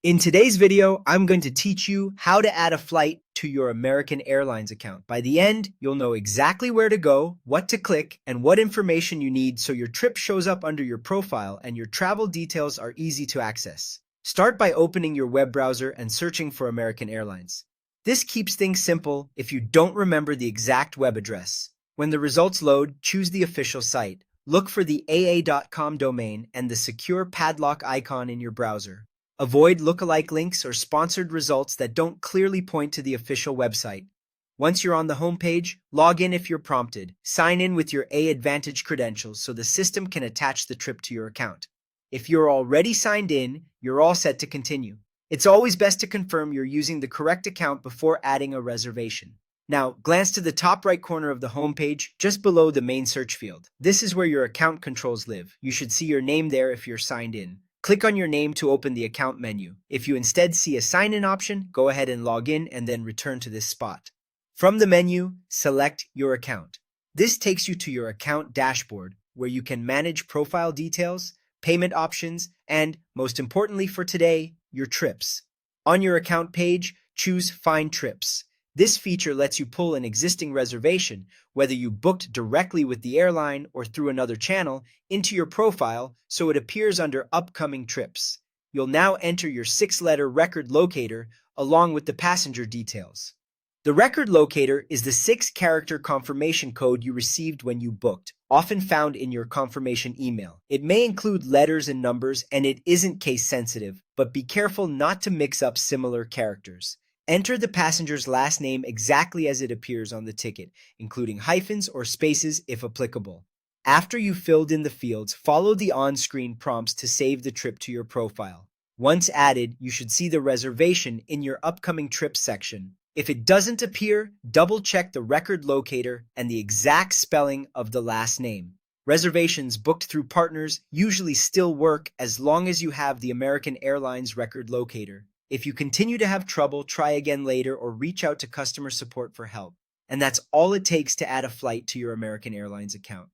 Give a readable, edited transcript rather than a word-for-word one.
In today's video, I'm going to teach you how to add a flight to your American Airlines account. By the end, you'll know exactly where to go, what to click, and what information you need so your trip shows up under your profile and your travel details are easy to access. Start by opening your web browser and searching for American Airlines. This keeps things simple if you don't remember the exact web address. When the results load, choose the official site. Look for the aa.com domain and the secure padlock icon in your browser. Avoid lookalike links or sponsored results that don't clearly point to the official website. Once you're on the homepage, log in if you're prompted. Sign in with your A-Advantage credentials so the system can attach the trip to your account. If you're already signed in, you're all set to continue. It's always best to confirm you're using the correct account before adding a reservation. Now, glance to the top right corner of the homepage, just below the main search field. This is where your account controls live. You should see your name there if you're signed in. Click on your name to open the account menu. If you instead see a sign-in option, go ahead and log in and then return to this spot. From the menu, select your account. This takes you to your account dashboard, where you can manage profile details, payment options, and, most importantly for today, your trips. On your account page, choose Find Trips. This feature lets you pull an existing reservation, whether you booked directly with the airline or through another channel, into your profile so it appears under upcoming trips. You'll now enter your 6-letter record locator along with the passenger details. The record locator is the 6-character confirmation code you received when you booked, often found in your confirmation email. It may include letters and numbers, and it isn't case sensitive, but be careful not to mix up similar characters. Enter the passenger's last name exactly as it appears on the ticket, including hyphens or spaces if applicable. After you've filled in the fields, follow the on-screen prompts to save the trip to your profile. Once added, you should see the reservation in your upcoming trips section. If it doesn't appear, double-check the record locator and the exact spelling of the last name. Reservations booked through partners usually still work as long as you have the American Airlines record locator. If you continue to have trouble, try again later or reach out to customer support for help. And that's all it takes to add a flight to your American Airlines account.